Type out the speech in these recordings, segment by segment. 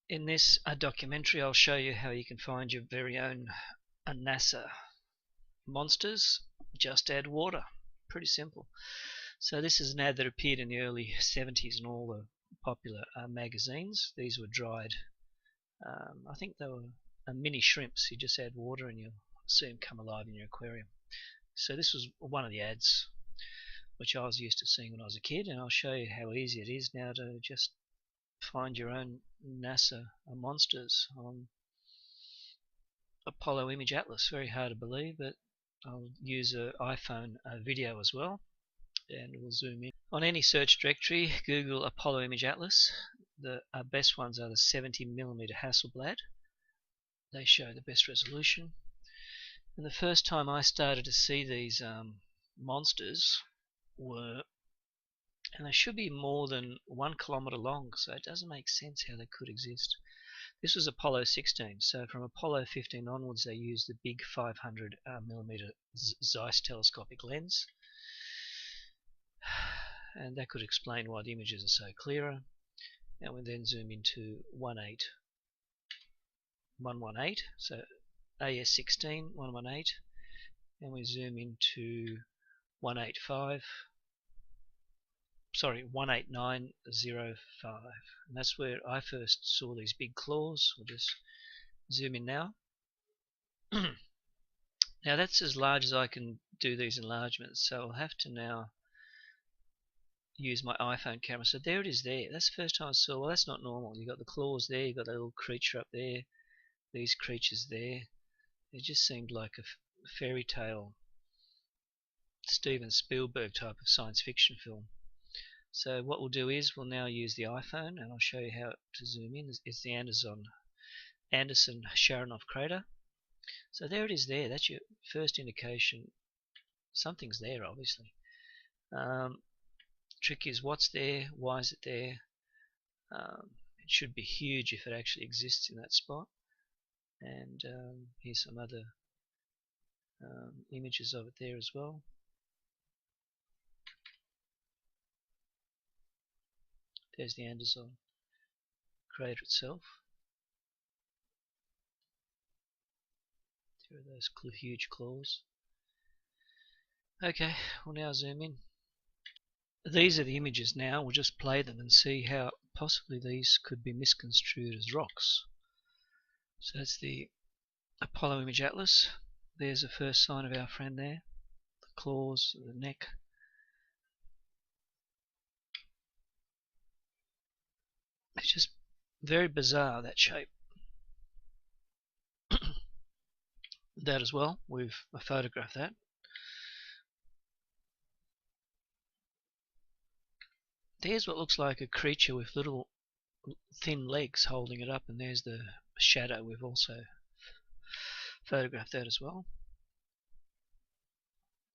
In this documentary, I'll show you how you can find your very own NASA monsters. Just add water. Pretty simple. So this is an ad that appeared in the early 70s in all the popular magazines. These were dried, I think they were mini shrimps. You just add water and you'll see them come alive in your aquarium. So this was one of the ads which I was used to seeing when I was a kid, and I'll show you how easy it is now to just find your own NASA monsters on Apollo Image Atlas. Very hard to believe, but I'll use an iPhone video as well, and we'll zoom in. On any search directory, Google Apollo Image Atlas. The best ones are the 70mm Hasselblad. They show the best resolution. And the first time I started to see these monsters were, and they should be more than 1 kilometer long, so it doesn't make sense how they could exist. This was Apollo 16, so from Apollo 15 onwards they used the big 500mm Zeiss telescopic lens, and that could explain why the images are so clearer. And we then zoom into 118, so AS16 118, and we zoom into 18905, and that's where I first saw these big claws. We'll just zoom in now. Now that's as large as I can do these enlargements, so I'll have to now use my iPhone camera. So there it is there. That's the first time I saw, well, that's not normal. You've got the claws there, you've got that little creature up there, these creatures there. It just seemed like a fairy tale, Steven Spielberg type of science fiction film. So what we'll do is we'll now use the iPhone, and I'll show you how to zoom in. It's the Anderson Sharonov crater. So there it is there. That's your first indication something's there, obviously. Trick is what's there, why is it there? It should be huge if it actually exists in that spot. And here's some other images of it there as well. There's the Anderson crater itself. There are those huge claws. Okay, we'll now zoom in. These are the images now. We'll just play them and see how possibly these could be misconstrued as rocks. So that's the Apollo Image Atlas. There's the first sign of our friend there. The claws, the neck. It's just very bizarre, that shape. That as well, we've photographed that. There's what looks like a creature with little thin legs holding it up, and there's the shadow. We've also photographed that as well.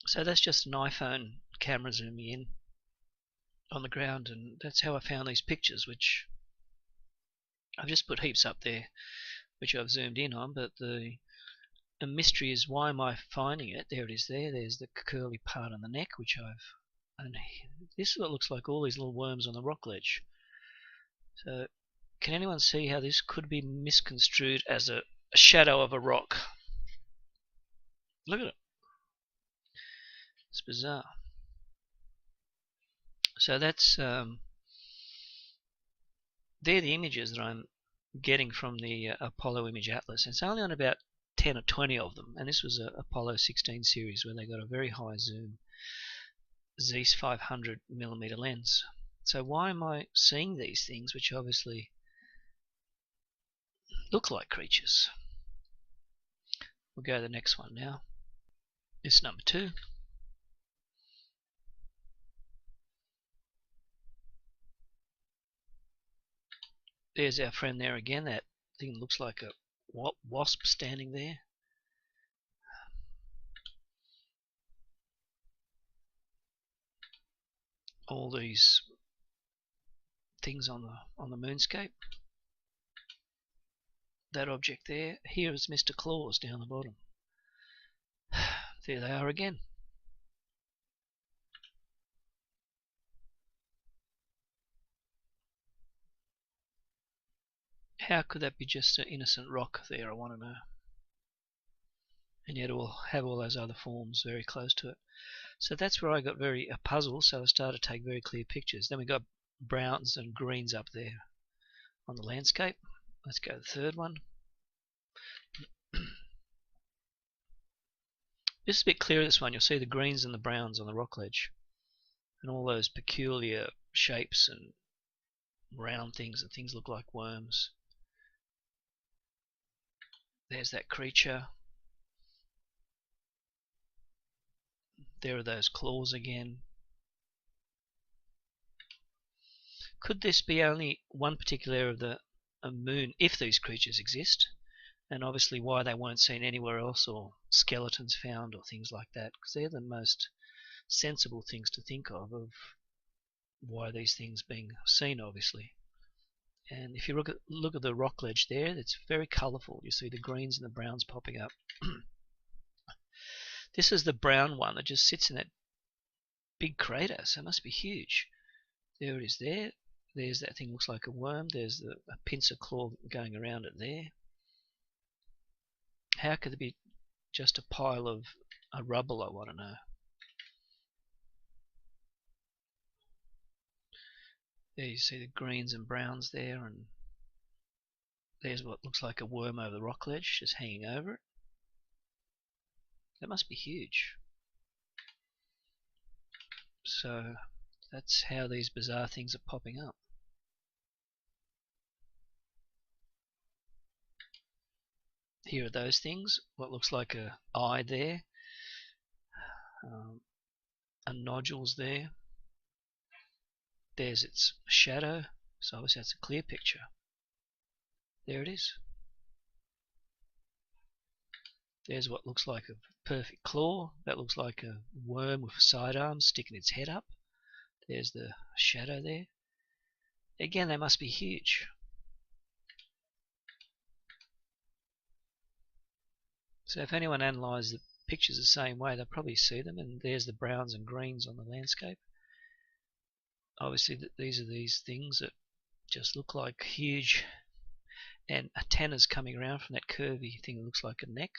So that's just an iPhone camera zooming in on the ground, and that's how I found these pictures, which I've just put heaps up there which I've zoomed in on, but the mystery is, why am I finding it? There it is there. There's the curly part on the neck, which and this is what looks like all these little worms on the rock ledge. So can anyone see how this could be misconstrued as a shadow of a rock? Look at it. It's bizarre. So that's they're the images that I'm getting from the Apollo Image Atlas. It's only on about 10 or 20 of them, and this was a Apollo 16 series where they got a very high zoom Zeiss 500mm lens. So why am I seeing these things which obviously look like creatures? We'll go to the next one now. It's number 2. There's our friend there again. That thing looks like a wasp standing there. All these things on the moonscape. That object there. Here is Mr. Claus down the bottom. There they are again. How could that be just an innocent rock there, I want to know. And yet it will have all those other forms very close to it. So that's where I got very puzzled, so I started to take very clear pictures. Then we got browns and greens up there on the landscape. Let's go to the third one. This is a bit clearer, this one. You'll see the greens and the browns on the rock ledge. And all those peculiar shapes and round things, and things look like worms. There's that creature. There are those claws again. Could this be only one particular area of the moon, if these creatures exist? And obviously why they weren't seen anywhere else, or skeletons found, or things like that, because they're the most sensible things to think of why these things being seen, obviously. And if you look at the rock ledge there, it's very colourful. You see the greens and the browns popping up. This is the brown one that just sits in that big crater, so it must be huge. There it is there. There's that thing, looks like a worm. There's a pincer claw going around it there. How could there be just a pile of rubble, I want to know. There you see the greens and browns there, and there's what looks like a worm over the rock ledge, just hanging over it. That must be huge. So that's how these bizarre things are popping up. Here are those things, what looks like a eye there, and nodules there. There's its shadow, so obviously that's a clear picture. There it is. There's what looks like a perfect claw. That looks like a worm with sidearms sticking its head up. There's the shadow there. Again, they must be huge. So if anyone analysed the pictures the same way, they'll probably see them. And there's the browns and greens on the landscape. Obviously, these are these things that just look like huge and antennas coming around from that curvy thing that looks like a neck.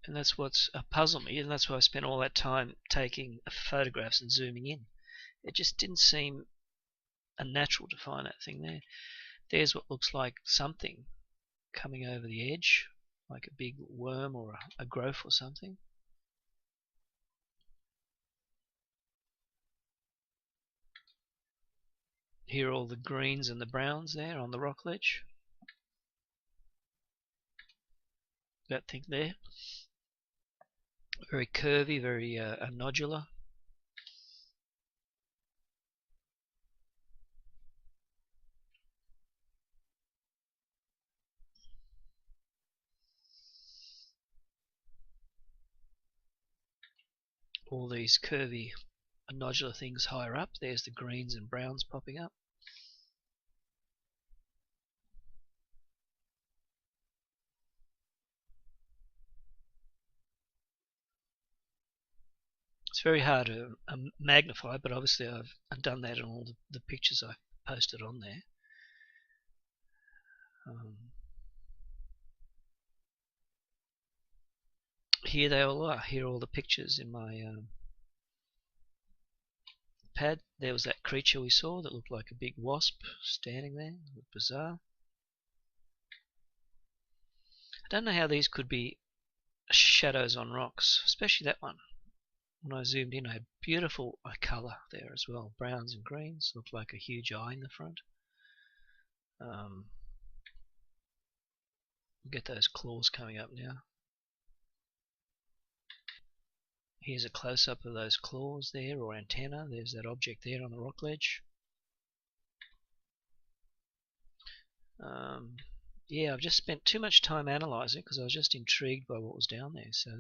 And that's what's puzzled me, and that's why I spent all that time taking photographs and zooming in. It just didn't seem unnatural to find that thing there. There's what looks like something coming over the edge, like a big worm or a growth or something. Here are all the greens and the browns there on the rock ledge. That thing there. Very curvy, very nodular. All these curvy nodular things higher up. There's the greens and browns popping up. It's very hard to magnify, but obviously I've done that in all the pictures I posted on there. Here they all are. Here are all the pictures in my pad. There was that creature we saw that looked like a big wasp standing there. It looked bizarre. I don't know how these could be shadows on rocks, especially that one. When I zoomed in, I had beautiful colour there as well. Browns and greens. Looked like a huge eye in the front. Get those claws coming up now. Here's a close-up of those claws there, or antenna. There's that object there on the rock ledge. Yeah, I've just spent too much time analysing because I was just intrigued by what was down there. So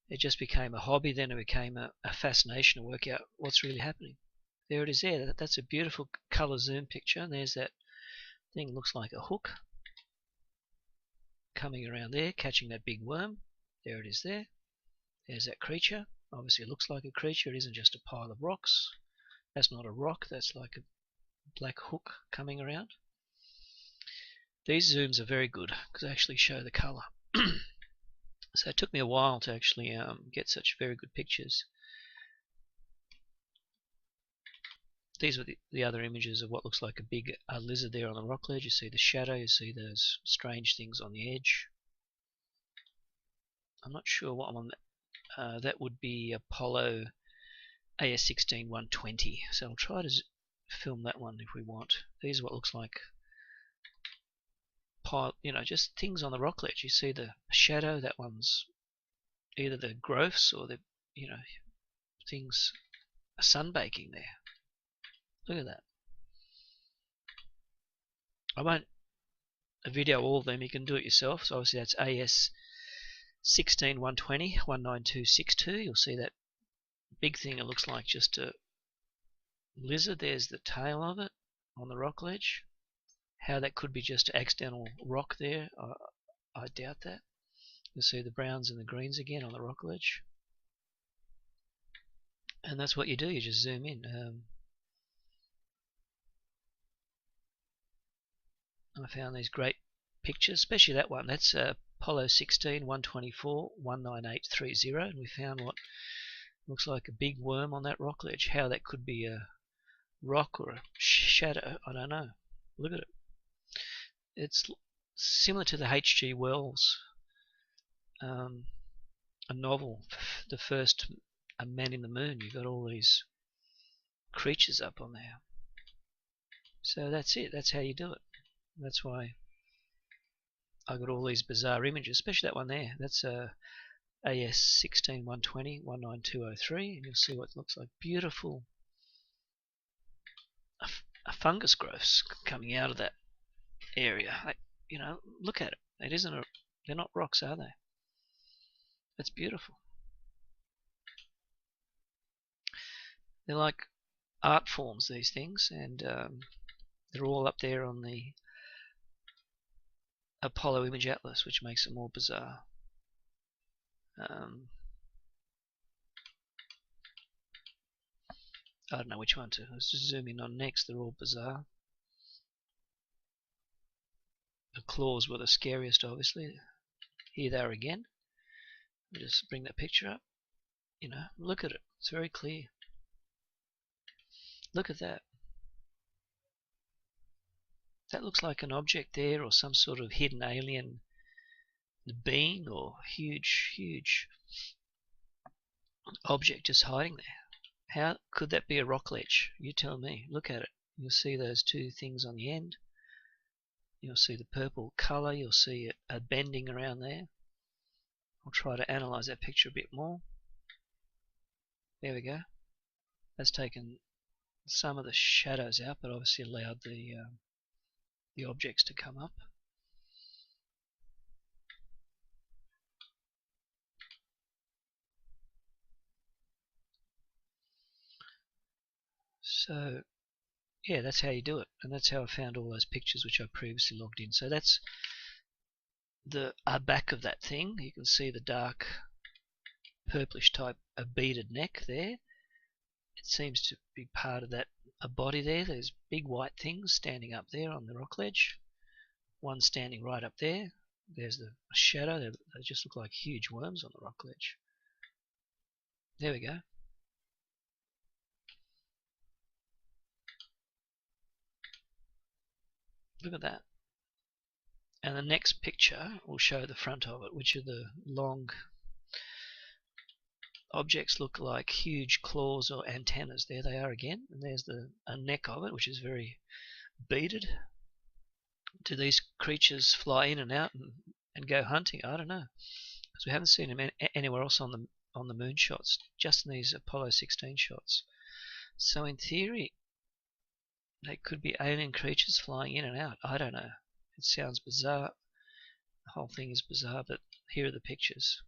it just became a hobby, then it became a fascination to work out what's really happening. There it is there. That's a beautiful colour zoom picture. And there's that thing, looks like a hook coming around there, catching that big worm. There it is there. There's that creature. Obviously it looks like a creature. It isn't just a pile of rocks. That's not a rock. That's like a black hook coming around. These zooms are very good because they actually show the colour. So it took me a while to actually get such very good pictures. These are the other images of what looks like a big lizard there on the rock ledge. You see the shadow, you see those strange things on the edge. I'm not sure what one that would be Apollo AS16-120. So I'll try to film that one if we want. These are what looks like just things on the rock ledge. You see the shadow, that one's either the growths or the things sunbaking there. Look at that. I won't video all of them, you can do it yourself. So obviously that's AS16-120 19262. You'll see that big thing, it looks like just a lizard. There's the tail of it on the rock ledge. How that could be just accidental rock there, I doubt that. You'll see the browns and the greens again on the rock ledge. And that's what you do, you just zoom in. I found these great pictures, especially that one. That's Apollo 16 124 19830, and we found what looks like a big worm on that rock ledge. How that could be a rock or a shadow, I don't know. Look at it. It's similar to the H.G. Wells a novel, the first A Man in the Moon. You've got all these creatures up on there. So that's it. That's how you do it. That's why I got all these bizarre images, especially that one there. That's AS16 120 19203, and you'll see what it looks like. Beautiful a fungus growths coming out of that area. Look at it. It isn't a. They're not rocks, are they? That's beautiful. They're like art forms, these things, and they're all up there on the Apollo Image Atlas, which makes it more bizarre. I don't know which one to. Let's just zoom in on next. They're all bizarre. The claws were the scariest, obviously. Here they are again. Let me just bring that picture up. Look at it. It's very clear. Look at that. That looks like an object there, or some sort of hidden alien being, or huge object just hiding there. How could that be a rock ledge? You tell me. Look at it. You'll see those two things on the end. You'll see the purple color. You'll see it bending around there. I'll try to analyze that picture a bit more. There we go. That's taken some of the shadows out, but obviously allowed the objects to come up. So yeah, that's how you do it, and that's how I found all those pictures which I previously logged in. So that's the back of that thing. You can see the dark purplish type beaded neck there. It seems to be part of that body there. There's big white things standing up there on the rock ledge. One standing right up there. There's the shadow. They just look like huge worms on the rock ledge. There we go. Look at that. And the next picture will show the front of it, which are the long objects, look like huge claws or antennas. There they are again. And there's the neck of it, which is very beaded. Do these creatures fly in and out and go hunting? I don't know, because we haven't seen them anywhere else on the moon shots, just in these Apollo 16 shots. So in theory, they could be alien creatures flying in and out. I don't know. It sounds bizarre. The whole thing is bizarre, but here are the pictures.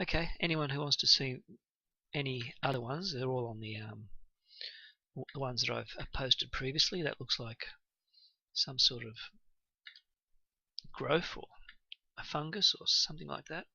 Okay, anyone who wants to see any other ones, they're all on the ones that I've posted previously. That looks like some sort of growth or a fungus or something like that.